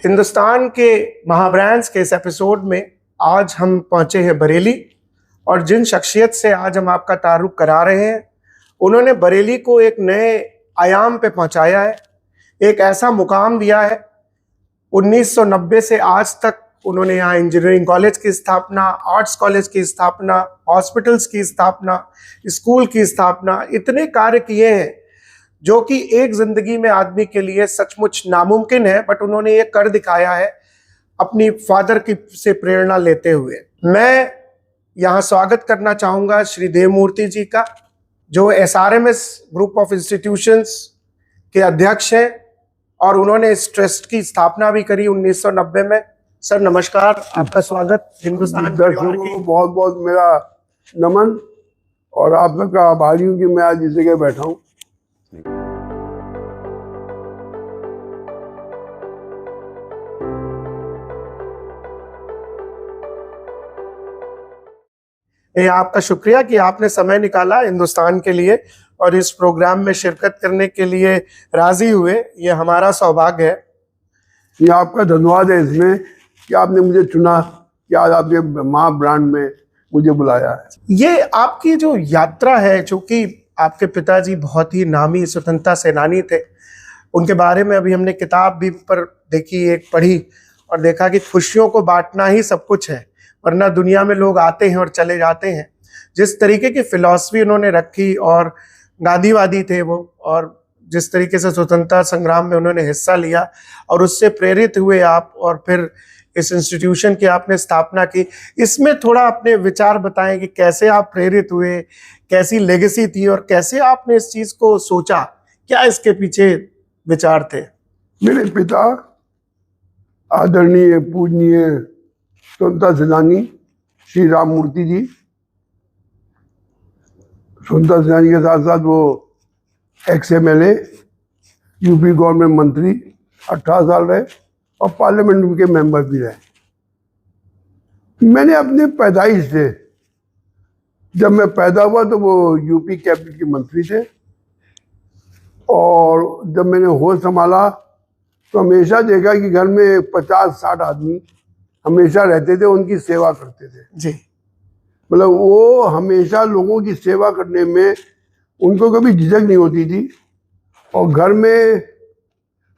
हिंदुस्तान के महाब्रांड्स के इस एपिसोड में आज हम पहुंचे हैं बरेली, और जिन शख्सियत से आज हम आपका तारुफ करा रहे हैं, उन्होंने बरेली को एक नए आयाम पे पहुंचाया है, एक ऐसा मुकाम दिया है। 1990 से आज तक उन्होंने यहाँ इंजीनियरिंग कॉलेज की स्थापना, आर्ट्स कॉलेज की स्थापना, हॉस्पिटल्स की स्थापना, स्कूल की स्थापना, इतने कार्य किए हैं जो कि एक जिंदगी में आदमी के लिए सचमुच नामुमकिन है, बट उन्होंने ये कर दिखाया है अपनी फादर की से प्रेरणा लेते हुए। मैं यहाँ स्वागत करना चाहूँगा श्री देवमूर्ति जी का, जो SRMS ग्रुप ऑफ इंस्टीट्यूशंस के अध्यक्ष हैं और उन्होंने इस ट्रस्ट की स्थापना भी करी 1990 में। सर नमस्कार, आपका स्वागत। हिंदुस्तान दर्शकों को बहुत बहुत मेरा नमन, और आप सबका आभारी हूँ कि मैं आज इस जगह बैठा हूँ। आपका शुक्रिया कि आपने समय निकाला हिंदुस्तान के लिए और इस प्रोग्राम में शिरकत करने के लिए राजी हुए। ये हमारा सौभाग्य है। ये आपका धन्यवाद है इसमें कि आपने मुझे चुना, कि आज आपके माँ ब्रांड में मुझे बुलाया है। ये आपकी जो यात्रा है, चूंकि आपके पिताजी बहुत ही नामी स्वतंत्रता सेनानी थे, उनके बारे में अभी हमने किताब भी पर देखी, एक पढ़ी और देखा कि खुशियों को बांटना ही सब कुछ है, वरना दुनिया में लोग आते हैं और चले जाते हैं। जिस तरीके की फिलॉसफी उन्होंने रखी, और गांधीवादी थे वो, और जिस तरीके से स्वतंत्रता संग्राम में उन्होंने हिस्सा लिया और उससे प्रेरित हुए आप, और फिर इस इंस्टीट्यूशन की आपने स्थापना की। इसमें थोड़ा अपने विचार बताएं कि कैसे आप प्रेरित हुए, कैसी लेगेसी थी और कैसे आपने इस चीज को सोचा, क्या इसके पीछे विचार थे? मेरे पिता आदरणीय पूजनीय स्वतंत्रता सेनानी श्री राममूर्ति जी, स्वतंत्रता सेनानी के साथ साथ वो XMLA, यूपी गवर्नमेंट मंत्री 18 साल रहे और पार्लियामेंट के मेंबर भी रहे। मैंने अपने पैदाइश से, जब मैं पैदा हुआ तो वो यूपी कैबिनेट के मंत्री थे, और जब मैंने होश संभाला तो हमेशा देखा कि घर में 50-60 आदमी हमेशा रहते थे, उनकी सेवा करते थे जी। मतलब वो हमेशा लोगों की सेवा करने में उनको कभी झिझक नहीं होती थी, और घर में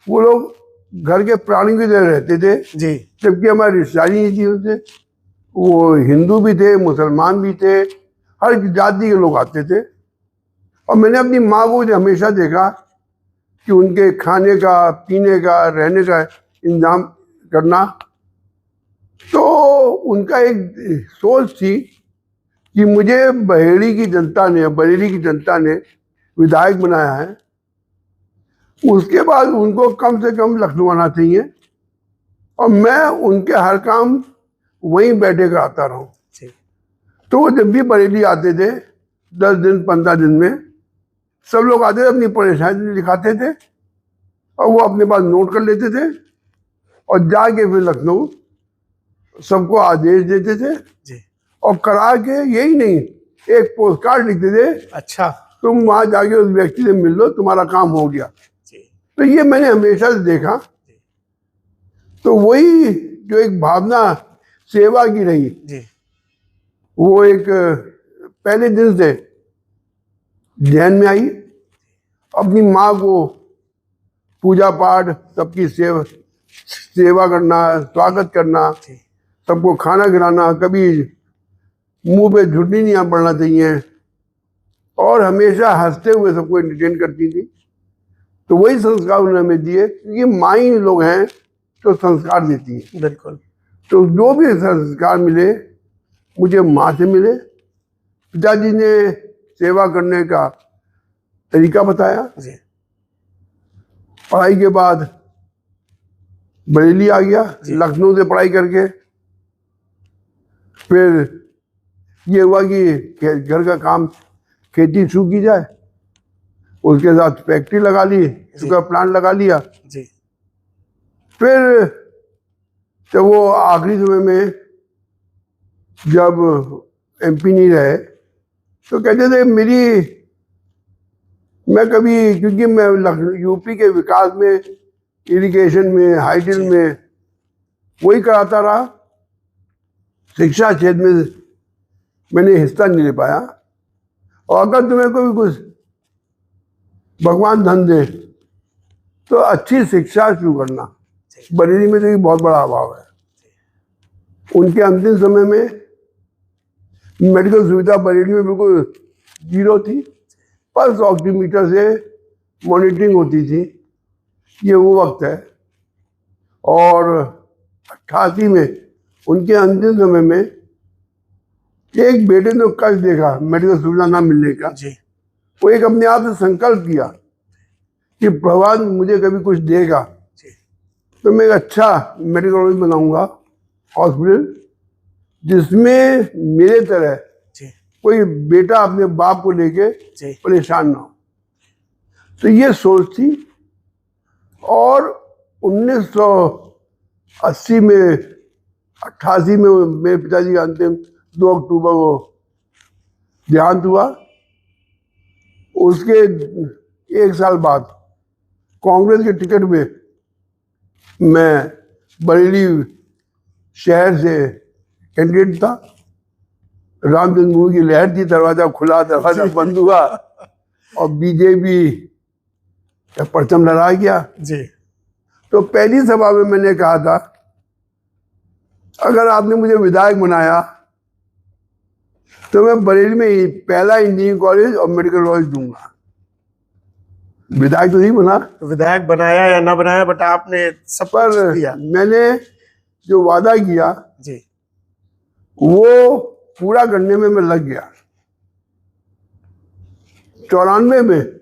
वो लोग घर के प्राणी की तरह रहते थे जी। जबकि हमारी रिश्तेदारी नहीं थी उनसे। वो हिंदू भी थे, मुसलमान भी थे, हर जाति के लोग आते थे। और मैंने अपनी माँ को हमेशा देखा कि उनके खाने का, पीने का, रहने का इंतजाम करना। तो उनका एक सोच थी कि मुझे बरेली की जनता ने विधायक बनाया है, उसके बाद उनको कम से कम लखनऊ आना चाहिए और मैं उनके हर काम वहीं बैठे कराता रहूं। तो वो जब भी बरेली आते थे 10 दिन 15 दिन में, सब लोग आते थे, अपनी परेशानी दिखाते थे और वो अपने पास नोट कर लेते थे, और जाके फिर लखनऊ सबको आदेश देते थे जी। और करा के, यही नहीं, एक पोस्ट कार्ड लिखते थे, अच्छा, तुम तुम वहां जाके उस व्यक्ति से मिल लो, तुम्हारा काम हो गया जी। तो ये मैंने हमेशा से देखा। तो वही जो एक भावना सेवा की रही जी। वो एक पहले दिन से ध्यान में आई। अपनी माँ को पूजा पाठ, सबकी सेवा करना, स्वागत करना, सबको खाना खिलाना, कभी मुंह पे झुर्री नहीं पड़ना चाहिए, और हमेशा हंसते हुए सबको एंटरटेन करती थी। तो वही संस्कार उन्होंने हमें दिए, क्योंकि माँ ही लोग हैं जो संस्कार देती है। बिल्कुल। तो जो भी संस्कार मिले मुझे माँ से मिले। पिताजी ने सेवा करने का तरीका बताया जी। पढ़ाई के बाद बरेली आ गया, लखनऊ से पढ़ाई करके। फिर ये हुआ कि घर का काम, खेती शुरू की जाए, उसके साथ फैक्ट्री लगा ली, शुगर प्लांट लगा लिया जी। फिर जब वो आखिरी समय में जब MP नहीं रहे तो कहते थे मैं कभी, क्योंकि मैं यूपी के विकास में, इरिगेशन में, हाइडल में वही कराता रहा। शिक्षा क्षेत्र में मैंने हिस्सा नहीं ले पाया। और अगर तुम्हें कोई कुछ भगवान धन दे तो अच्छी शिक्षा शुरू करना। बरेली में तो ये बहुत बड़ा अभाव है। उनके अंतिम समय में मेडिकल सुविधा बरेली में बिल्कुल जीरो थी। पल्स ऑक्सीमीटर से मॉनिटरिंग होती थी। ये वो वक्त है। और 88 में उनके अंतिम समय में एक बेटे ने कष्ट देखा मेडिकल सुविधा ना मिलने का। वो एक अपने आप से संकल्प किया कि भगवान मुझे कभी कुछ देगा तो मैं एक अच्छा मेडिकल कॉलेज बनाऊंगा, हॉस्पिटल, जिसमें मेरे तरह कोई बेटा अपने बाप को लेके परेशान ना हो। तो ये सोच थी। और 1980 में 88 में मेरे पिताजी का अंतिम 2 अक्टूबर को देहांत हुआ। उसके 1 साल बाद कांग्रेस के टिकट में मैं बरेली शहर से कैंडिडेट था। राम जन्मभूमि की लहर थी, दरवाजा खुला, दरवाजा बंद हुआ और बीजेपी का परचम लहरा गया जी। तो पहली सभा में मैंने कहा था, अगर आपने मुझे विधायक बनाया तो मैं बरेली में पहला इंजीनियरिंग कॉलेज और मेडिकल कॉलेज दूंगा। विधायक तो नहीं बना, विधायक बनाया या ना बनाया, बट आपने सब पर किया। मैंने जो वादा किया जी वो पूरा करने में मैं लग गया। 94 में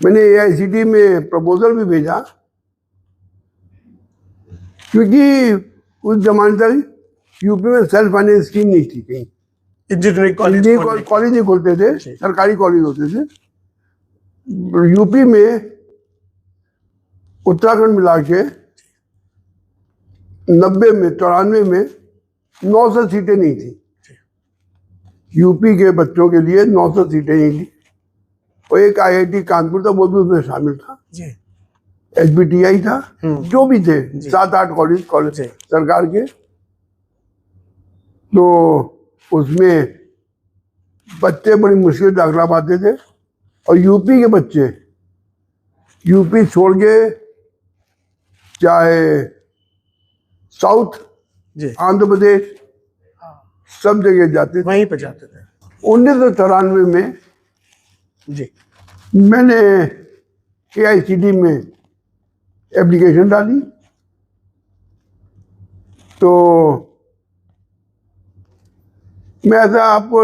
मैंने AICTE में प्रपोजल भी भेजा, क्योंकि उस जमाने तक यूपी में सेल्फ फाइनेंस स्कीम नहीं थी कहीं। इंजीनियरिंग कॉलेज नहीं खोलते थे, सरकारी कॉलेज होते थे। यूपी में उत्तराखंड मिला के 90 में 94 में 900 सीटें नहीं थी। यूपी के बच्चों के लिए 900 सीटें नहीं थी। और एक IIT कानपुर था, वो भी उसमें शामिल था। SBTI था, जो भी थे 7-8 कॉलेज सरकार के। तो उसमें बच्चे बड़ी मुश्किल दाखिला पाते थे। और यूपी के बच्चे यूपी छोड़ के चाहे साउथ, आंध्र प्रदेश, सब जगह जाते थे, वहीं पे जाते थे। 1993 में जी मैंने AICTE में एप्लीकेशन डाली। तो मैं ऐसा आपको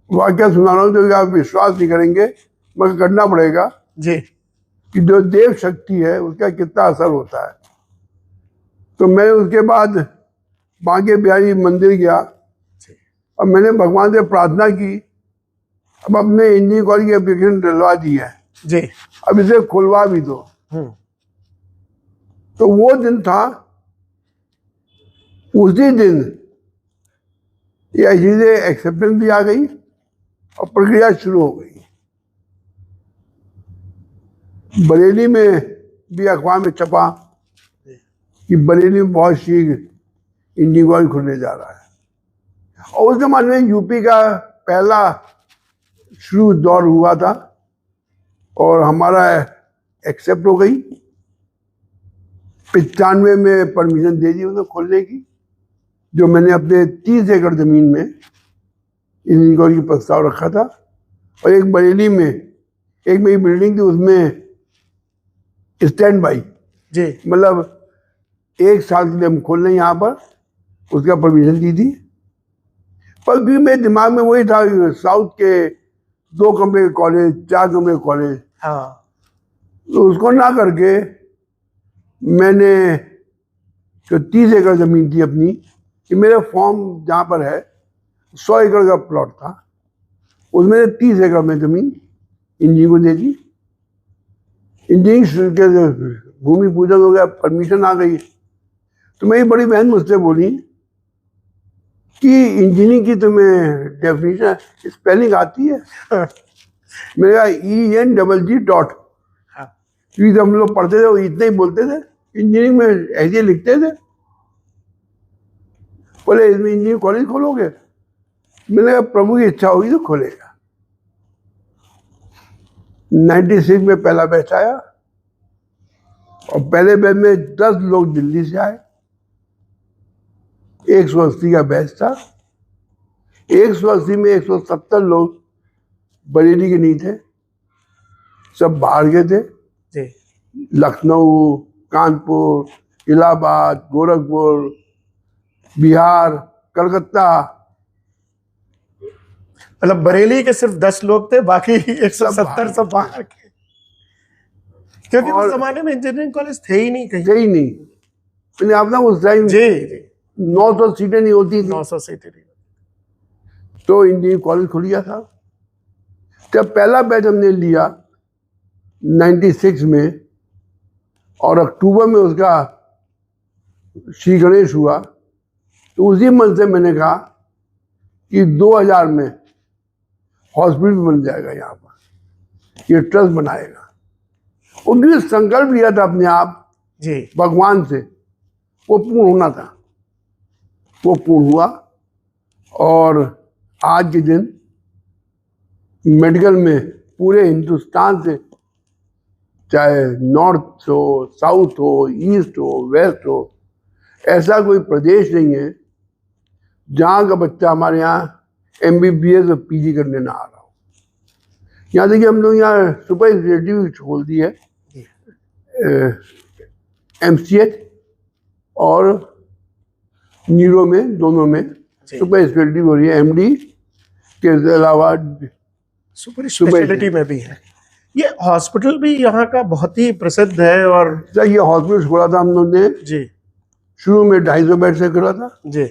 वाक्य सुना रहा हूँ जो आप विश्वास नहीं करेंगे, मगर करना पड़ेगा जी, कि जो देव शक्ति है उसका कितना असर होता है। तो मैं उसके बाद बांके बिहारी मंदिर गया और मैंने भगवान से प्रार्थना की, अब अपने इंजीनियरिंग कॉलेज की एप्लीकेशन डलवा दी है जी, अब इसे खुलवा भी दो। तो वो दिन था, उसी दिन ये चीजें एक्सेप्टेंस भी आ गई और प्रक्रिया शुरू हो गई। बरेली में भी अखबार में छपा कि बरेली में बहुत शीघ्र इंजीनियरिंग कॉलेज खुलने जा रहा है। और उस जमाने में यूपी का पहला शुरू दौर हुआ था और हमारा एक्सेप्ट हो गई। 95 में परमिशन दे दी उन्हें खोलने की, जो मैंने अपने 30 एकड़ जमीन में इंजीनियरिंग कॉलेज की प्रस्ताव रखा था। और एक बरेली में एक मेरी बिल्डिंग थी, उसमें स्टैंड बाई जी, मतलब 1 साल के लिए हम खोल लें यहाँ पर, उसका परमिशन दी थी। पर भी मेरे दिमाग में वही था, साउथ के 2 कमरे के कॉलेज, 4 कमरे के कॉलेज, तो उसको ना करके मैंने जो 30 एकड़ जमीन थी अपनी, कि मेरा फॉर्म जहाँ पर है 100 एकड़ का प्लॉट था, उसमें 30 एकड़ में जमीन इंजीनियरिंग को दे दी। इंजीनियरिंग के भूमि पूजन हो गया, परमिशन आ गई। तो मेरी बड़ी बहन मुझसे बोली कि इंजीनियरिंग की तुम्हें डेफिनेशन स्पेलिंग आती है? मेरा ENGG डॉट, क्योंकि हम लोग पढ़ते थे वो इतना ही बोलते थे इंजीनियरिंग में ऐसे लिखते थे। बोले इसमें इंजीनियरिंग कॉलेज खोलोगे? मैंने कहा प्रभु की इच्छा होगी तो खोलेगा। 96 में पहला बैच आया और पहले बैच में 10 लोग दिल्ली से आए। 180 का बैच था। 180 में 170 लोग बरेली के नहीं थे, सब बाहर के थे। लखनऊ, कानपुर, इलाहाबाद, गोरखपुर, बिहार, कलकत्ता। मतलब बरेली के सिर्फ 10 लोग थे, बाकी 170 सब बाहर के, क्योंकि उस जमाने में इंजीनियरिंग कॉलेज थे ही नहीं कहीं। थे ही नहीं। मैंने आप ना उस टाइम जी 900 सीटें नहीं होती थी, 900 सीटें नहीं। तो इंजीनियरिंग कॉलेज खुल गया था। जब पहला बैच हमने लिया 96 में और अक्टूबर में उसका श्री गणेश हुआ, तो उसी मन से मैंने कहा कि 2000 में हॉस्पिटल बन जाएगा यहाँ पर, ये ट्रस्ट बनाएगा। उनकी संकल्प लिया था अपने आप जी भगवान से, वो पूर्ण होना था, वो पूर्ण हुआ। और आज के दिन मेडिकल में पूरे हिंदुस्तान से, चाहे नॉर्थ हो, साउथ हो, ईस्ट हो, वेस्ट हो, ऐसा कोई प्रदेश नहीं है जहाँ का बच्चा हमारे यहाँ MBBS और PG करने ना आ रहा हो। यहाँ देखिए हम लोग यहाँ सुपर स्पेशलिटी खोल दी है, MCH और न्यूरो में, दोनों में सुपर स्पेशलिटी हो रही है। MD के अलावा सुपर स्पेशलिटी में भी है। ये हॉस्पिटल भी यहाँ का बहुत ही प्रसिद्ध है। और ये हॉस्पिटल खोला था हम लोग ने जी, शुरू में 250 बेड से खोला था जी,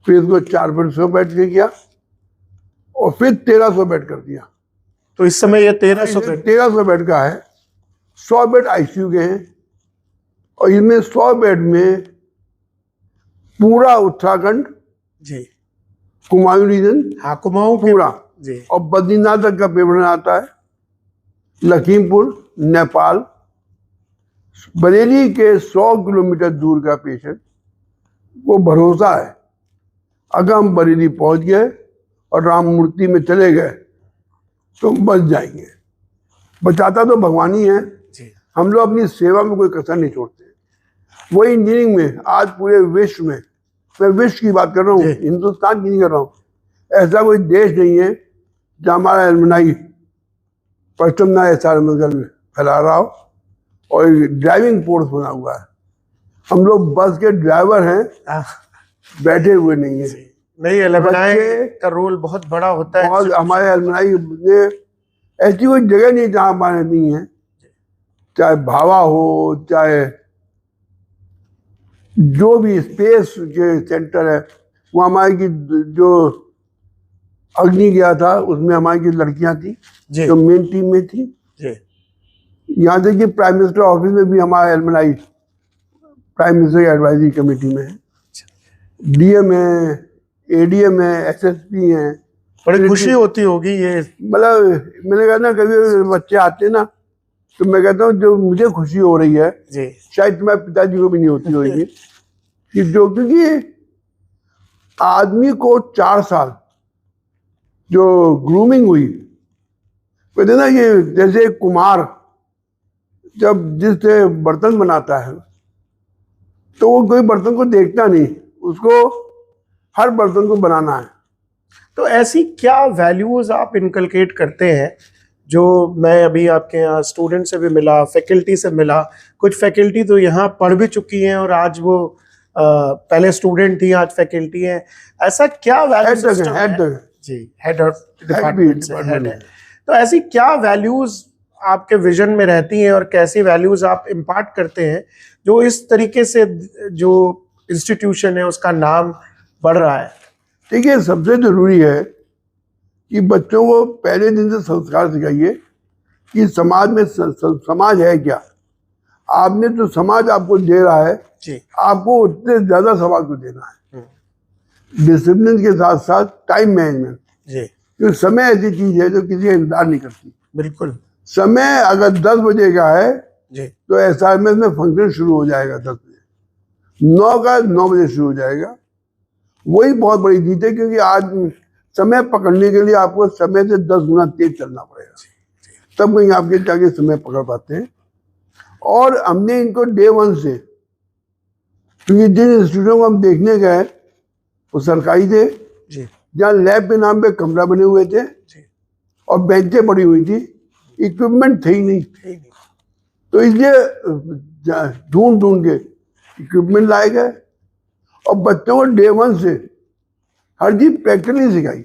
फिर इसको 400 बेड से किया और फिर 1300 बेड कर दिया। तो इस समय ये 1300 बेड का है। 100 बेड ICU के हैं और इनमें 100 बेड में पूरा उत्तराखंड, जी, कुमाऊं रीजन, हाँ, कुमाऊं पूरा जी, और बद्रीनाथ तक का पेपर आता है, लखीमपुर, नेपाल। बरेली के 100 किलोमीटर दूर का पेशेंट को भरोसा है अगर हम बरेली पहुंच गए और राम मूर्ति में चले गए तो बच जाएंगे। बचाता तो भगवान ही है। हम लोग अपनी सेवा में कोई कसर नहीं छोड़ते। वही इंजीनियरिंग में आज पूरे विश्व में, मैं विश्व की बात कर रहा हूँ, हिंदुस्तान की नहीं कर रहा हूँ, ऐसा कोई देश नहीं है जहाँ हमारा एलमनाई पश्चिम ना फैला रहा हो और ड्राइविंग फोर्स बना हुआ है। हम लोग बस के ड्राइवर हैं, बैठे हुए नहीं है। नहीं, एलमनाई का रोल बहुत बड़ा होता है। और हमारे एलमनाई ने ऐसी कोई जगह नहीं जहाँ हमारे नहीं है, चाहे भावा हो, चाहे जो भी स्पेस के सेंटर है, वो हमारे की जो अग्नि गया था उसमें हमारी की लड़कियां थी जो मेन टीम में थी। यहाँ देखिए प्राइम मिनिस्टर ऑफिस में भी हमारा alumni prime minister advisory committee में है, DM है, ADM है, SSP है। बड़ी खुशी होती होगी ये। मतलब मैंने कहा ना, कभी बच्चे आते ना तो मैं कहता हूँ जो मुझे खुशी हो रही है शायद तुम्हारे पिताजी को भी नहीं होती होगी कि जो, क्योंकि आदमी को 4 साल जो ग्रूमिंग हुई, कहते ना ये जैसे कुम्हार जब जिससे बर्तन बनाता है तो वो कोई बर्तन को देखता नहीं, उसको हर बर्तन को बनाना है। तो ऐसी क्या वैल्यूज आप इनकलकेट करते हैं? जो मैं अभी आपके यहाँ स्टूडेंट से भी मिला, फैकल्टी से मिला, कुछ फैकल्टी तो यहाँ पढ़ भी चुकी हैं और आज वो पहले स्टूडेंट थी, आज फैकल्टी हैं। ऐसा क्या वैल्यू जी, हेड ऑफ डिपार्टमेंट है, तो ऐसी क्या वैल्यूज आपके विजन में रहती हैं और कैसी वैल्यूज आप इम्पार्ट करते हैं जो इस तरीके से जो इंस्टीट्यूशन है उसका नाम बढ़ रहा है? देखिए, सबसे जरूरी है कि बच्चों को पहले दिन से संस्कार सिखाइए कि समाज में समाज है क्या। आपने जो समाज आपको दे रहा है जी, आपको उतने ज्यादा समाज को देना है। डिसिप्लिन के साथ साथ टाइम मैनेजमेंट जी, क्योंकि समय ऐसी चीज है जो किसी का इंतजार नहीं करती। बिल्कुल। समय अगर 10 बजे का है जी तो एसआरएमएस में फंक्शन शुरू हो जाएगा 10 बजे, 9 का 9 बजे शुरू हो जाएगा। वही बहुत बड़ी जीत है, क्योंकि आज समय पकड़ने के लिए आपको समय से 10 गुना तेज चलना पड़ेगा, तब कहीं आपके जाके समय पकड़ पाते हैं। और हमने इनको डे 1 से, क्योंकि जिन इंस्टीट्यूटों को हम देखने गए वो सरकारी थे, जी जहाँ लैब के नाम पे कमरा बने हुए थे जी और बेंचें पड़ी हुई थी, इक्विपमेंट थे ही नहीं। ठीक है। तो इसलिए ढूंढ ढूंढ के इक्विपमेंट लाए गए और बच्चों को डे 1 से हर चीज प्रैक्टिकली सिखाई।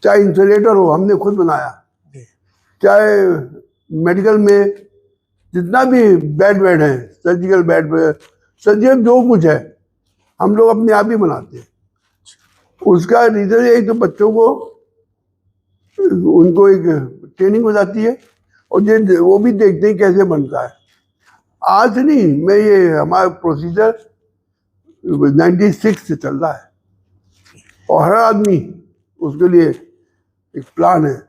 चाहे इंसुलेटर हो हमने खुद बनाया, जी चाहे मेडिकल में जितना भी बेड है, सर्जिकल बेड, सर्जिकल जो कुछ है हम लोग अपने आप ही बनाते हैं। उसका रीजन यही, तो बच्चों को उनको एक ट्रेनिंग हो जाती है और ये वो भी देखते हैं कैसे बनता है। आज नहीं, मैं ये हमारा प्रोसीजर 96 से चल रहा है और हर आदमी उसके लिए एक प्लान है।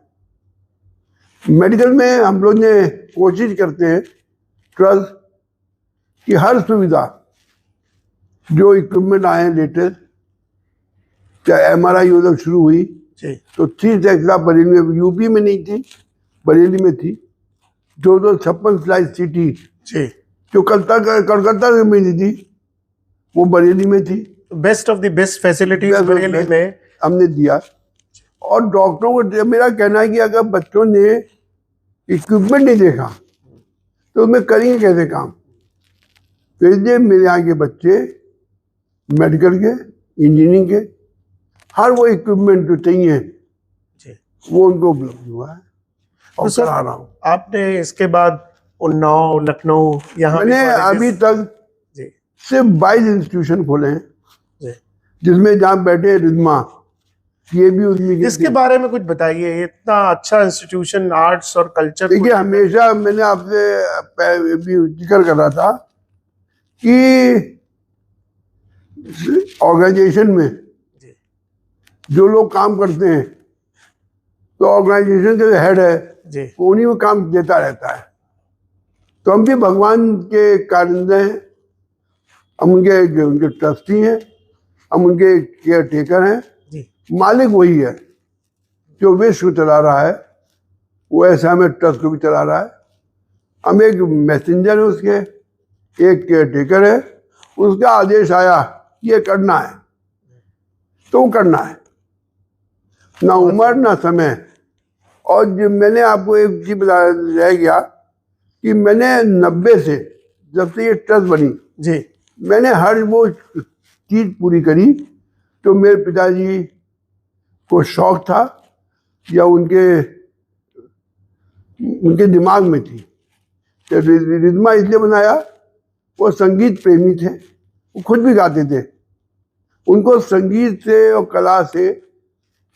मेडिकल में हम लोग ने कोशिश करते हैं ट्रस्ट कि हर सुविधा जो इक्विपमेंट आए लेटेस्ट, चाहे एमआरआई उधर शुरू हुई जी तो 3 सेक्स बरेली में, यूपी में नहीं थी, बरेली में थी। 256 स्लाइस सीटी जी जो कलकत्ता में नहीं थी, वो बरेली में थी। Best of the best facilities Best of Bareilly best में हमने दिया। और डॉक्टरों को मेरा कहना है कि अगर बच्चों ने इक्विपमेंट नहीं देखा तो उसमें करेंगे कैसे काम। तो इसलिए मेरे यहाँ के बच्चे मेडिकल के, इंजीनियरिंग के, हर वो इक्विपमेंट जो चाहिए जी। वो उनको उपलब्ध हुआ है और तो करा रहा हूँ। आपने इसके बाद उन्नाव, लखनऊ, यहाँ भी मैंने colleges- अभी तक जी सिर्फ 22 इंस्टीट्यूशन खोले हैं, जी जिसमें जहाँ बैठे रिद्मा, ये भी उद्यमी के इसके थे। बारे में कुछ बताइए। इतना अच्छा इंस्टीट्यूशन आर्ट्स और कल्चर देखिए, हमेशा मैंने आपसे भी जिक्र कर रहा था कि ऑर्गेनाइजेशन में जी जो लोग काम करते हैं तो ऑर्गेनाइजेशन के हेड है जी वो उन्हीं में काम देता रहता है। तो हम भी भगवान के कारिंदे हैं, हम उनके ट्रस्टी हैं, हम उनके केयर टेकर हैं। जी मालिक वही है जो विश्व चला रहा है, वो ऐसा हमें ट्रस्ट को भी चला रहा है। हम एक मैसेंजर है उसके, एक केयर टेकर है, उसका आदेश आया ये करना है तो वो करना है, ना उम्र ना समय। और जो मैंने आपको एक चीज बताया रह गया कि मैंने 90 से जब से ये ट्रस्ट बनी, जी मैंने हर वो चीज पूरी करी तो मेरे पिताजी को शौक था या उनके दिमाग में थी। तो रिद्मा इसलिए बनाया, वो संगीत प्रेमी थे, वो खुद भी गाते थे, उनको संगीत से और कला से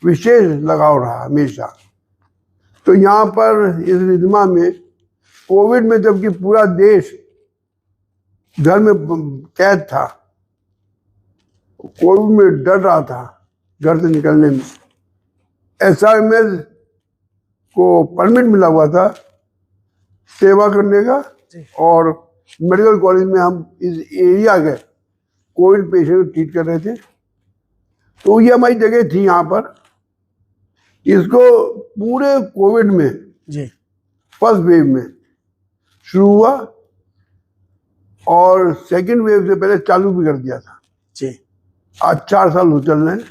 विशेष लगाव रहा हमेशा। तो यहाँ पर इस रिद्मा में कोविड में, जबकि पूरा देश घर में कैद था, कोविड में डर रहा था घर से निकलने में, एसआरएमएस को परमिट मिला हुआ था सेवा करने का। और मेडिकल कॉलेज में हम इस एरिया के कोविड पेशेंट को ट्रीट कर रहे थे, तो ये हमारी जगह थी यहाँ पर। इसको पूरे कोविड में जी फर्स्ट वेव में शुरू हुआ और सेकंड वेव से पहले चालू भी कर दिया था। जी आज 4 साल हो चल रहे हैं।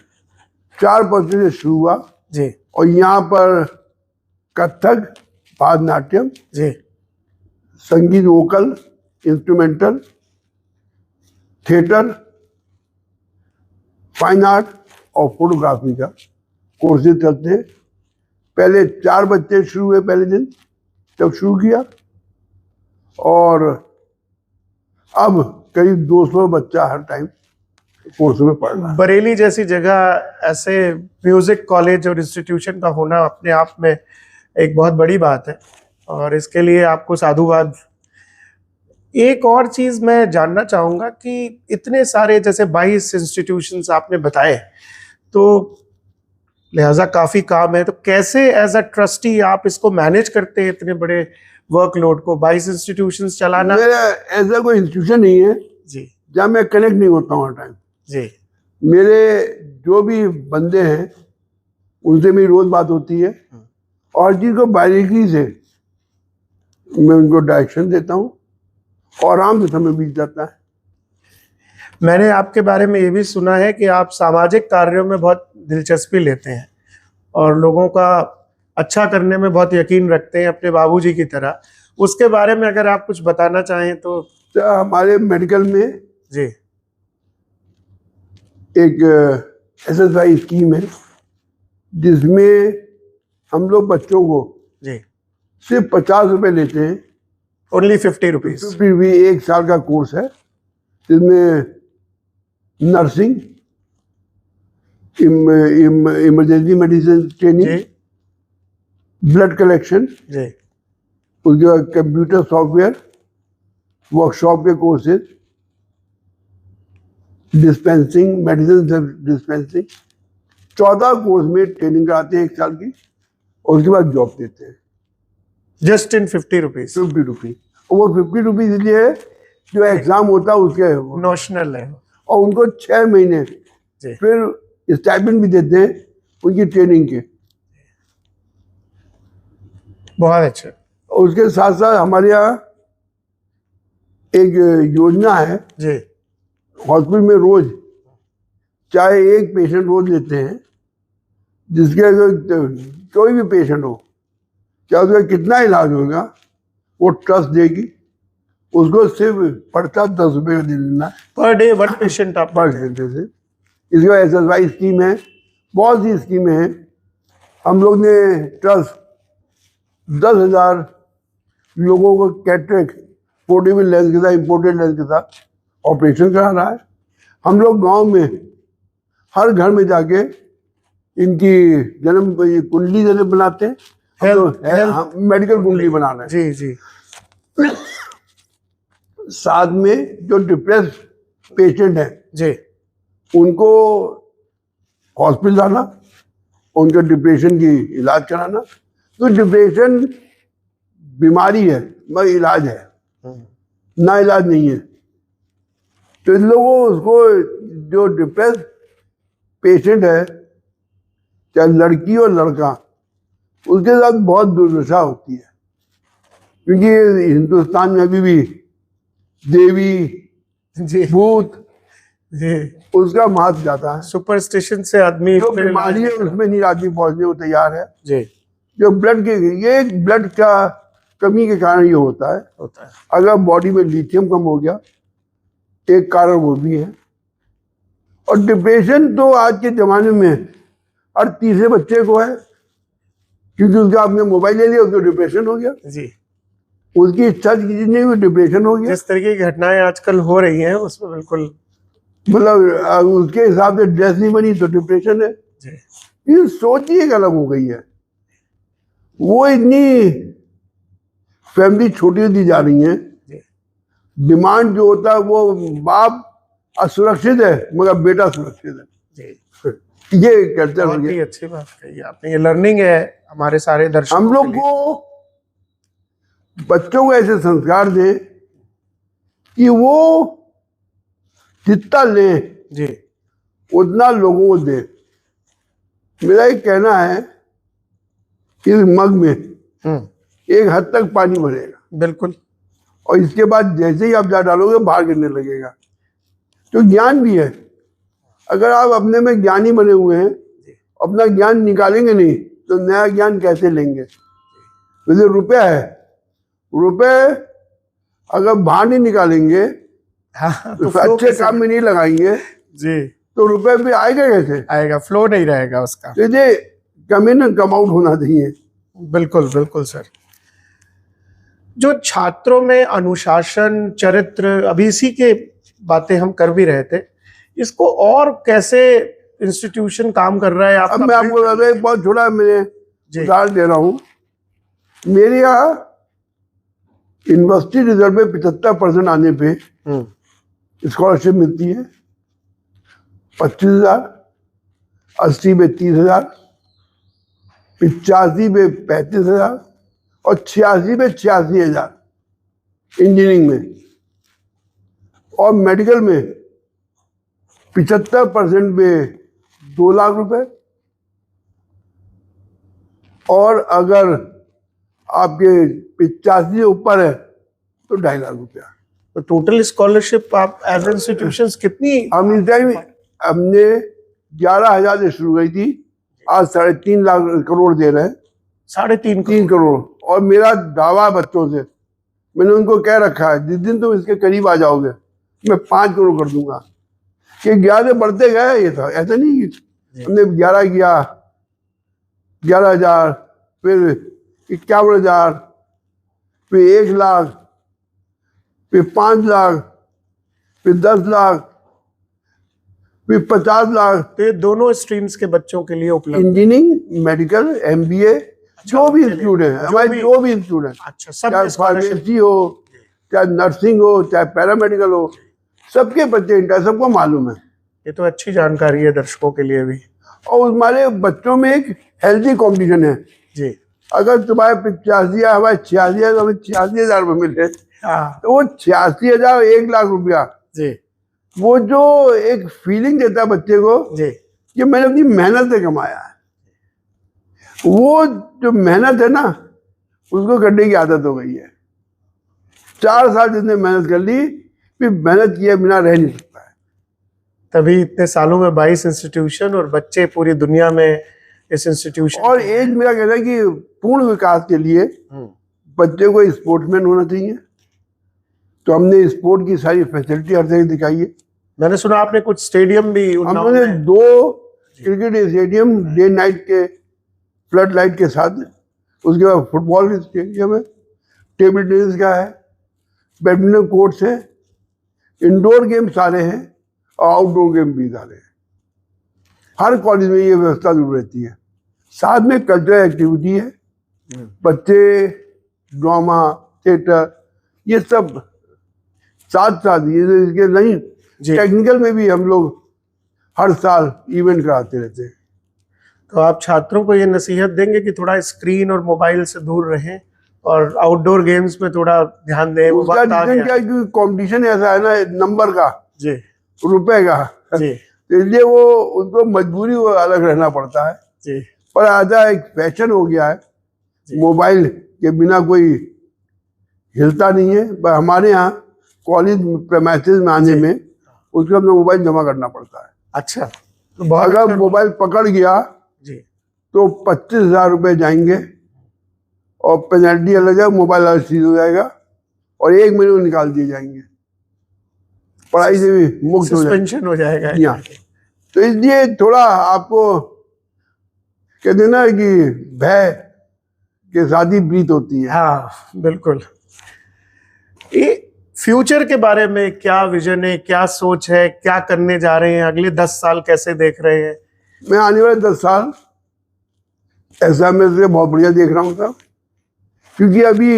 4 से शुरू हुआ जी और यहाँ पर कथक, भारतनाट्यम, जी संगीत, vocal, instrumental, theatre, fine art और फोटोग्राफी का कोर्सेज चलते हैं। पहले 4 बच्चे शुरू हुए पहले दिन जब शुरू किया, और अब करीब 200 बच्चा हर टाइम कोर्स में पढ़ रहा है। बरेली जैसी जगह ऐसे म्यूजिक कॉलेज और इंस्टीट्यूशन का होना अपने आप में एक बहुत बड़ी बात है और इसके लिए आपको साधुवाद। एक और चीज मैं जानना चाहूंगा कि इतने सारे जैसे 22 इंस्टीट्यूशंस आपने बताए, तो लिहाजा काफी काम है, तो कैसे एज अ ट्रस्टी आप इसको मैनेज करते हैं इतने बड़े वर्कलोड को? 22 इंस्टीट्यूशंस चलाना? मेरा ऐसा कोई इंस्टीट्यूशन नहीं है जी जहाँ मैं कनेक्ट नहीं होता हूँ हर टाइम। जी मेरे जो भी बंदे हैं उनसे मेरी रोज बात होती है और जिनको बारीकी से मैं उनको डायरेक्शन देता हूँ और आराम से समय बीत जाता है। मैंने आपके बारे में ये भी सुना है कि आप सामाजिक कार्यों में बहुत दिलचस्पी लेते हैं और लोगों का अच्छा करने में बहुत यकीन रखते हैं, अपने बाबूजी की तरह। उसके बारे में अगर आप कुछ बताना चाहें तो। हमारे मेडिकल में जी एक SSI स्कीम है जिसमें हम लोग बच्चों को जी सिर्फ 50 रुपए लेते हैं। Only 50 rupees? 50 भी 1 साल का कोर्स है जिसमें नर्सिंग, इमरजेंसी मेडिसिन ट्रेनिंग, जी ब्लड कलेक्शन, जी उसके बाद कंप्यूटर सॉफ्टवेयर, वर्कशॉप के courses, dispensing, medicine dispensing, 14 course में ट्रेनिंग कराते हैं 1 साल की और उसके बाद जॉब देते हैं। Just in 50 rupees? 50 रुपीज। और वो 50 रुपीज इसलिए है जो एग्जाम होता है उसके नोशनल है। और उनको 6 महीने जी फिर स्टाइपेंड भी देते हैं उनकी ट्रेनिंग के। बहुत अच्छा। और उसके साथ साथ हमारे यहाँ एक योजना है, जी हॉस्पिटल में रोज चाहे एक पेशेंट रोज लेते हैं, जिसके अगर कोई भी पेशेंट हो चाहे उसका कितना इलाज होगा वो ट्रस्ट देगी, उसको सिर्फ पड़ता 10 रुपये का दे देना है पर डे 1 पेशेंट आप? पर घंटे से। इसके बाद SSY स्कीम है, बहुत सी स्कीमें हैं। हम लोग ने ट्रस्ट 10,000 लोगों को कैटरेक्ट पोर्टेबल लेंस के साथ, इम्पोर्टेड लेंस के साथ ऑपरेशन करा रहा है। हम लोग गांव में हर घर में जाके इनकी जन्म कुंडली जन्म बनाते हैं। मेडिकल कुंडली बना रहे हैं। जी जी साथ में जो डिप्रेस पेशेंट है जी उनको हॉस्पिटल जाना, उनके डिप्रेशन की इलाज कराना। तो डिप्रेशन बीमारी है मगर इलाज है, ना इलाज नहीं है। तो इन लोगों उसको जो डिप्रेस पेशेंट है चाहे लड़की और लड़का, उसके साथ बहुत दुर्दशा होती है क्योंकि हिंदुस्तान में अभी भी देवी जी भूत जी उसका महत्व जाता है। सुपरस्टिशन से आदमी जो बीमारी है उसमें नहीं आदमी पहुंचने को तैयार है। जी जो ब्लड के ये ब्लड का कमी के कारण ये होता है। अगर बॉडी में लिथियम कम हो गया, एक कारण वो भी है। और डिप्रेशन तो आज के जमाने में हर तीसरे बच्चे को है क्योंकि उसका आपने मोबाइल ले लिया उसको डिप्रेशन हो गया, जी। उसकी इच्छा नहीं हुई डिप्रेशन हो गया। जिस तरीके की घटनाएं आजकल हो रही हैं उसमें बिल्कुल मतलब उसके हिसाब से ड्रेस नहीं बनी तो डिप्रेशन है। जी ये सोच ही एक अलग हो गई है। वो इतनी फैमिली छोटी होती जा रही है, डिमांड जो होता है वो बाप असुरक्षित है मगर बेटा सुरक्षित है। जी ये कल्चर हो बहुत गया। ही अच्छी बात कही आपने। ये लर्निंग है हमारे सारे दर्शकों हम लोग के लिए। को बच्चों को ऐसे संस्कार दें कि वो जितना ले जी उतना लोगों को दे। मेरा एक कहना है कि इस मग में एक हद तक पानी भरेगा, बिल्कुल। और इसके बाद जैसे ही आप जा डालोगे बाहर गिरने लगेगा। तो ज्ञान भी है, अगर आप अपने में ज्ञानी बने हुए हैं, अपना ज्ञान निकालेंगे नहीं तो नया ज्ञान कैसे लेंगे। जैसे रुपया है, रुपए अगर बाहर नहीं निकालेंगे, हाँ, तो अच्छे काम में नहीं लगाएंगे जी तो रुपए भी आएगा कैसे? आएगा, फ्लो नहीं रहेगा उसका। तो ये कम इन कम आउट होना चाहिए। बिल्कुल बिल्कुल सर। जो छात्रों में अनुशासन, चरित्र, अभी इसी के बातें हम कर भी रहे थे, इसको और कैसे इंस्टीट्यूशन काम कर रहा है अब मैं आपको बता दूं, एक बहुत छोटा मैं उदाहरण दे रहा हूँ। मेरे यहाँ यूनिवर्सिटी रिजल्ट में 75% आने पे स्कॉलरशिप मिलती है। 25,000, 80 में 30,000, 85 में 35,000 और 86 में 86,000 इंजीनियरिंग में, और मेडिकल में 75% में 2 लाख रुपए, और अगर आपके 85 से ऊपर है तो 2.5 लाख रुपया। तो टोटल स्कॉलरशिप आप एज इंस्टीट्यूशंस कितनी? हम इस टाइम हमने 11,000 से शुरू हुई थी, आज 3.5 लाख करोड़ दे रहे हैं। 3.5 करोड़। और मेरा दावा बच्चों से, मैंने उनको कह रखा है जिस दिन तुम इसके करीब आ जाओगे मैं 5 करोड़ कर दूंगा। कि 11 से बढ़ते गए, ये था ऐसा नहीं कि हमने 11 किया, 11,000, फिर 51,000, फिर 1 लाख, फिर 5 लाख, फिर 10 लाख, फिर 50 लाख। तो ये दोनों स्ट्रीम्स के बच्चों के लिए उपलब्ध? इंजीनियरिंग, मेडिकल, MBA, जो भी इंस्टीट्यूट है हमारे, जो भी इंस्टीट्यूट है, अच्छा, सब चाहे फार्मेसी हो, चाहे नर्सिंग हो, चाहे पैरामेडिकल हो, सबके बच्चे इंटर, सबको मालूम है। ये तो अच्छी जानकारी है दर्शकों के लिए भी। और हमारे बच्चों में एक हेल्थी कॉम्पिटिशन है जी। अगर तुम्हारे 85 है, हमारे 86 है, तो हमें 86,000 रुपये मिले, हाँ तो वो 86,000 1 लाख रुपया, जी वो जो एक फीलिंग देता है बच्चे को जी, कि मैंने अपनी मेहनत से कमाया है, वो जो मेहनत है ना उसको करने की आदत हो गई है। 4 साल जिसने मेहनत कर ली, फिर मेहनत किए बिना रह नहीं सकता है। तभी इतने सालों में 22 इंस्टीट्यूशन और बच्चे पूरी दुनिया में इस इंस्टीट्यूशन। और एक मेरा कहना है कि पूर्ण विकास के लिए बच्चे को स्पोर्ट्समैन होना चाहिए, तो हमने स्पोर्ट की सारी फैसिलिटी हर जगह दिखाई है। मैंने सुना आपने कुछ स्टेडियम भी हमने 2 क्रिकेट स्टेडियम डे नाइट के फ्लड लाइट के साथ, उसके बाद फुटबॉल स्टेडियम है, टेबल टेनिस का है, बैडमिंटन कोर्ट्स हैं, इंडोर गेम सारे हैं और आउटडोर गेम भी सारे हैं। हर कॉलेज में ये व्यवस्था जरूर रहती है। साथ में कल्चरल एक्टिविटी है, बच्चे ड्रामा, थिएटर, ये सब साथ साथ, ये इसके नहीं, टेक्निकल में भी हम लोग हर साल इवेंट कराते रहते हैं। तो आप छात्रों को ये नसीहत देंगे कि थोड़ा स्क्रीन और मोबाइल से दूर रहें और आउटडोर गेम्स में थोड़ा ध्यान दें? उसका रीजन क्या है कि कंपटीशन ऐसा है ना, नंबर का जी, रुपए का जी, तो इसलिए वो उनको मजबूरी वो अलग रहना पड़ता है जी। पर आधा एक फैशन हो गया है, मोबाइल के बिना कोई हिलता नहीं है। पर हमारे यहाँ कॉलेज प्रेमाइसेस में आने में उसको अपना मोबाइल जमा करना पड़ता है। अच्छा, तो अगर मोबाइल पकड़ गया जी तो 25,000 रुपये जाएंगे और पेनल्टी अलग है, मोबाइल अलग सीज हो जाएगा और 1 महीने में निकाल दिए जाएंगे, पढ़ाई से भी मुक्त हो जाएगा। यहाँ तो इसलिए थोड़ा आपको कहते ना कि भय के साथ ही प्रीत होती है। हाँ बिल्कुल। ये फ्यूचर के बारे में क्या विजन है, क्या सोच है, क्या करने जा रहे हैं, अगले 10 साल कैसे देख रहे हैं? मैं आने वाले 10 साल ऐसा मैं से बहुत बढ़िया देख रहा हूँ साहब, क्योंकि अभी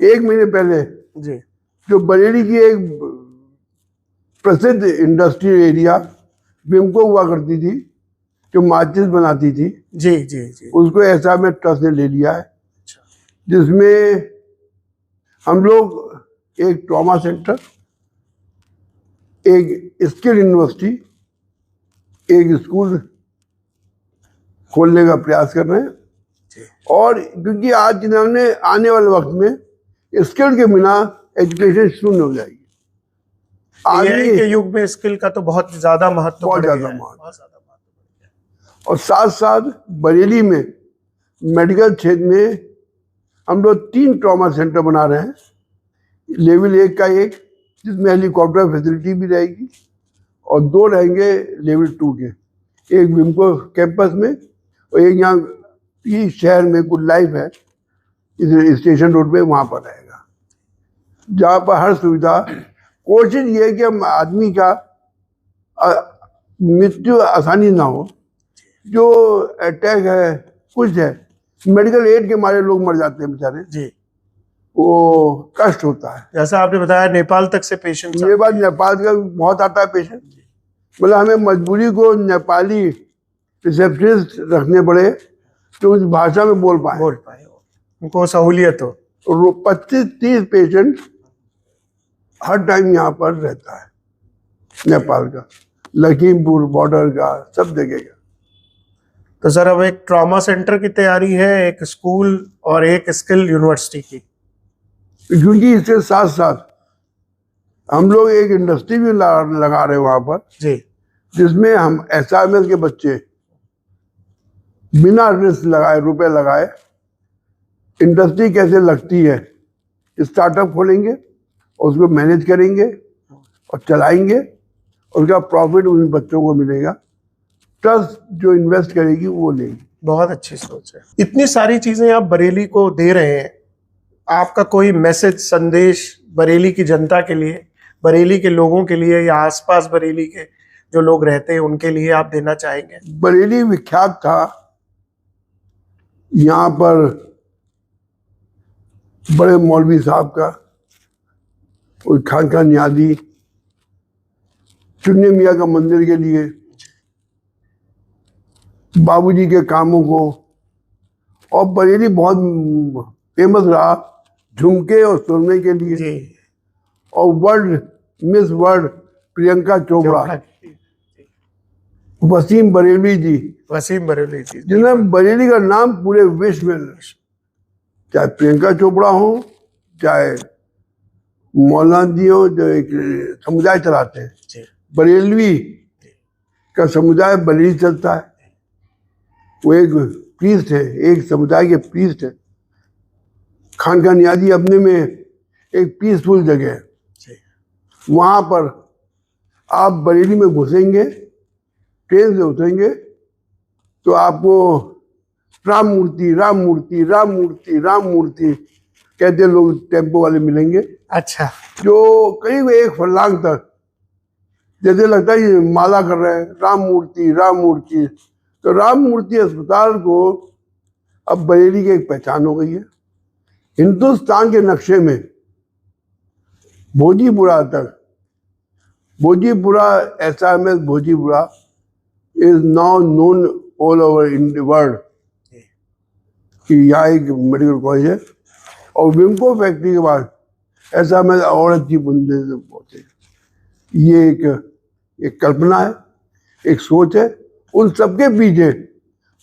1 महीने पहले जी जो बरेली की एक प्रसिद्ध इंडस्ट्रियल एरिया विमको हुआ करती थी, जो माचिस बनाती थी, जी जी जी, उसको ऐसा में ट्रस्ट ने ले लिया है, अच्छा, जिसमें हम लोग एक ट्रॉमा सेंटर, एक स्किल यूनिवर्सिटी, एक स्कूल खोलने का प्रयास कर रहे हैं। और क्योंकि आज के ज़माने आने वाले वक्त में स्किल के बिना एजुकेशन शून्य हो जाएगी। आगे के युग में स्किल का तो बहुत ज्यादा महत्व, बहुत ज्यादा महत्व। और साथ साथ बरेली में मेडिकल क्षेत्र में हम लोग 3 ट्रॉमा सेंटर बना रहे हैं। लेवल 1 का एक, जिसमें हेलीकॉप्टर फैसिलिटी भी रहेगी, और 2 रहेंगे लेवल 2 के, एक विमको कैंपस में और एक यहाँ इस शहर में कुछ लाइफ है इस स्टेशन रोड पे, वहाँ पर रहेगा, जहाँ पर हर सुविधा। कोशिश ये है कि हम आदमी का मृत्यु आसानी ना हो। जो अटैक है, कुछ है, मेडिकल एड के मारे लोग मर जाते हैं बेचारे जी, वो कष्ट होता है। जैसा आपने बताया नेपाल तक से पेशेंट, ये बात नेपाल का बहुत आता है पेशेंट, मतलब हमें मजबूरी को नेपाली रिसेप्शनिस्ट रखने पड़े तो उस भाषा में बोल पाए। उनको सहूलियत हो। 25-30 पेशेंट हर टाइम यहाँ पर रहता है, नेपाल का, लखीमपुर बॉर्डर का, सब जगह का। तो सर अब एक ट्रॉमा सेंटर की तैयारी है, एक स्कूल और एक स्किल यूनिवर्सिटी की। क्योंकि इसके साथ साथ हम लोग एक इंडस्ट्री भी लगा रहे हैं वहाँ पर जी, जिसमें हम SRMS के बच्चे बिना रिस्क लगाए, रुपए लगाए, इंडस्ट्री कैसे लगती है, स्टार्टअप खोलेंगे, उसको मैनेज करेंगे और चलाएंगे, उसका प्रॉफिट उन बच्चों को मिलेगा, ट्रस्ट जो इन्वेस्ट करेगी वो लेगी। बहुत अच्छी सोच है। इतनी सारी चीजें आप बरेली को दे रहे हैं, आपका कोई मैसेज, संदेश बरेली की जनता के लिए, बरेली के लोगों के लिए या आसपास बरेली के जो लोग रहते हैं उनके लिए आप देना चाहेंगे? बरेली विख्यात था, यहाँ पर बड़े मौलवी साहब का और खानका नियाजी, चुन्नी मियाँ का मंदिर के लिए, बाबूजी के कामों को, और बरेली बहुत फेमस रहा झुमके और सुनने के लिए। जी, और मिस वर्ल्ड प्रियंका चोपड़ा, वसीम बरेली जी, वसीम बरेली जी, जिन्हें बरेली का नाम पूरे विश्व में, चाहे प्रियंका चोपड़ा हो, चाहे मौलाना जी हो, जो एक समुदाय चलाते हैं, जी, बरेलवी का समुदाय बरेली चलता है, वो एक प्रीस्ट है, एक समुदाय के प्रीस्ट है। खानका नियाजी अपने में एक पीसफुल जगह है, वहाँ पर आप बरेली में घुसेंगे, ट्रेन से उतरेंगे तो आपको राम मूर्ति राम मूर्ति राम मूर्ति राम मूर्ति कहते लोग टेम्पो वाले मिलेंगे। अच्छा, जो करीब 1 फरलांग तक जैसे लगता है ये माला कर रहे हैं, राम मूर्ति राम मूर्ति। तो राम मूर्ति अस्पताल को अब बरेली की एक पहचान हो गई है। हिंदुस्तान के नक्शे में भोजीपुरा तक, Bhojipura, SRMS Bhojipura is now known all over in the world कि यहाँ एक मेडिकल कॉलेज है। और विम्को फैक्ट्री के बाद SRMS और अच्छी बुंदे से पहुंचे। ये एक कल्पना है, एक सोच है, उन सबके पीछे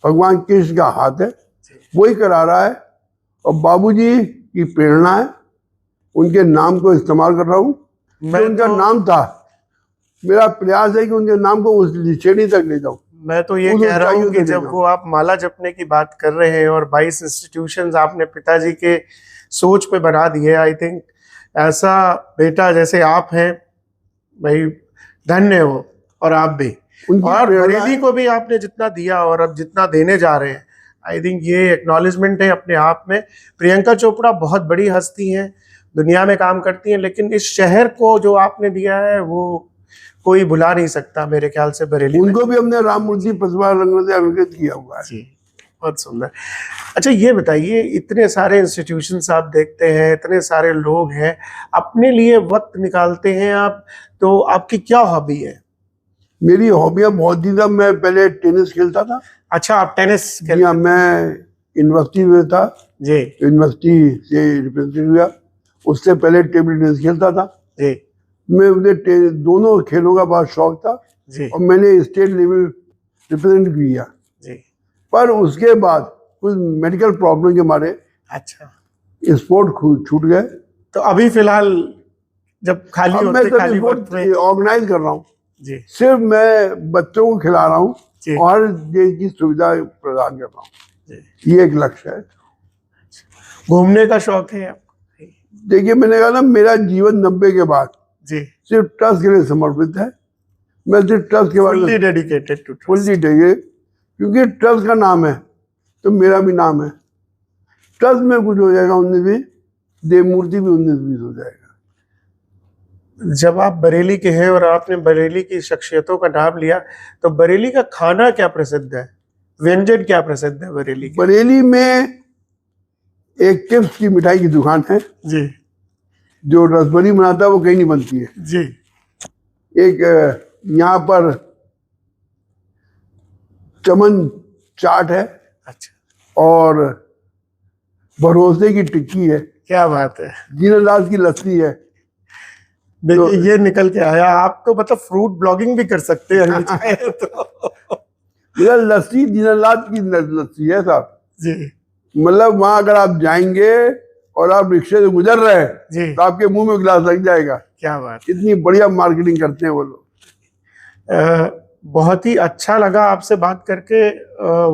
भगवान कृष्ण का हाथ है, वही करा रहा है। और बाबूजी की प्रेरणा है, उनके नाम को इस्तेमाल कर रहा हूँ। उनका नाम था, मेरा प्रयास है कि उनके नाम को उस श्रेणी तक ले जाऊं। मैं तो ये कह रहा हूँ कि जब वो आप माला जपने की बात कर रहे हैं और 22 इंस्टीट्यूशंस आपने पिताजी के सोच पे बना दिए, आई थिंक ऐसा बेटा जैसे आप हैं भाई, धन्य हो। और आप भी, और बरेली को भी आपने जितना दिया और अब जितना देने जा रहे हैं, आई थिंक ये एक्नॉलेजमेंट है अपने आप में। प्रियंका चोपड़ा बहुत बड़ी हस्ती हैं, दुनिया में काम करती हैं, लेकिन इस शहर को जो आपने दिया है वो कोई भुला नहीं सकता मेरे ख्याल से बरेली। उनको भी हमने राम मूर्ति पसवा रंग से अंकित किया हुआ है। जी, बहुत सुंदर। अच्छा ये बताइए, इतने सारे इंस्टीट्यूशंस आप देखते हैं, इतने सारे लोग हैं, अपने लिए वक्त निकालते हैं आप, तो आपकी क्या हॉबी है? मेरी हॉबियाँ बहुत ही था। मैं पहले टेनिस खेलता था। अच्छा, आप टेनिस खेलते? मैं यूनिवर्सिटी में था जी, यूनिवर्सिटी से रिप्रेजेंटेटिव हुआ। उससे पहले टेबल टेनिस खेलता था जी। मैं, मुझे दोनों खेलों का बहुत शौक था जी, और मैंने स्टेट लेवल रिप्रेजेंट किया जी। पर उसके बाद कुछ मेडिकल प्रॉब्लम के मारे अच्छा, स्पोर्ट छूट गए। तो अभी फिलहाल जब खाली होते, खाली वक्त में ऑर्गेनाइज कर रहा हूँ जी, सिर्फ मैं बच्चों को खिला रहा हूँ जी, और ये की सुविधा प्रदान कर रहा हूँ, ये एक लक्ष्य है। घूमने का शौक है आपको? देखिए मैंने कहा ना, मेरा जीवन 90 के बाद जी, सिर्फ ट्रस्ट के लिए समर्पित है। मैं सिर्फ ट्रस्ट के बारे में fully dedicated to fully dedicated, क्योंकि ट्रस्ट का नाम है तो मेरा भी नाम है। ट्रस्ट में कुछ हो जाएगा 19-20, देव मूर्ति भी 19-20 हो जाएगा। जब आप बरेली के हैं और आपने बरेली की शख्सियतों का नाम लिया, तो बरेली का खाना क्या प्रसिद्ध है, व्यंजन क्या प्रसिद्ध है बरेली के? बरेली में एक चिप्स की मिठाई की दुकान है जी, जो रसबरी बनाता है, वो कहीं नहीं बनती है जी। एक यहाँ पर चमन चाट है। अच्छा, और भरोसे की टिक्की है, क्या बात है। दीनानाथ की लस्सी है। देखिए ये निकल के आया, आप तो मतलब फ्रूट ब्लॉगिंग भी कर सकते हैं अगर चाहे तो। मेरा लस्सी दीनानाथ की लस्सी है साहब। जी मतलब वहां अगर आप जाएंगे और आप रिक्शे से गुजर रहे हैं जी, तो आपके मुंह में गिलास लग जाएगा। क्या बात। इतनी बढ़िया मार्केटिंग करते हैं वो लोग। बहुत ही अच्छा लगा आपसे बात करके।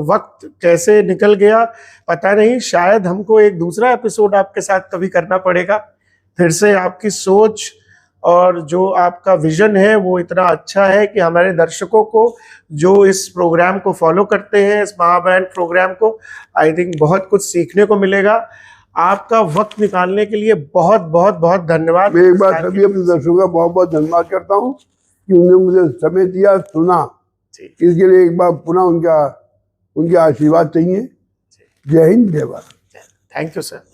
वक्त कैसे निकल गया पता नहीं, शायद हमको एक दूसरा एपिसोड आपके साथ कभी करना पड़ेगा। फिर से आपकी सोच और जो आपका विजन है वो इतना अच्छा है कि हमारे दर्शकों को, जो इस प्रोग्राम को फॉलो करते हैं, इस महाब्रांड प्रोग्राम को, आई थिंक बहुत कुछ सीखने को मिलेगा। आपका वक्त निकालने के लिए बहुत बहुत बहुत धन्यवाद। मैं एक बार सभी अपने दर्शकों का बहुत बहुत धन्यवाद करता हूँ कि उन्होंने मुझे समय दिया, सुना। इसके लिए एक बार पुनः उनके आशीर्वाद चाहिए। जय हिंद, जय भारत। Thank you sir.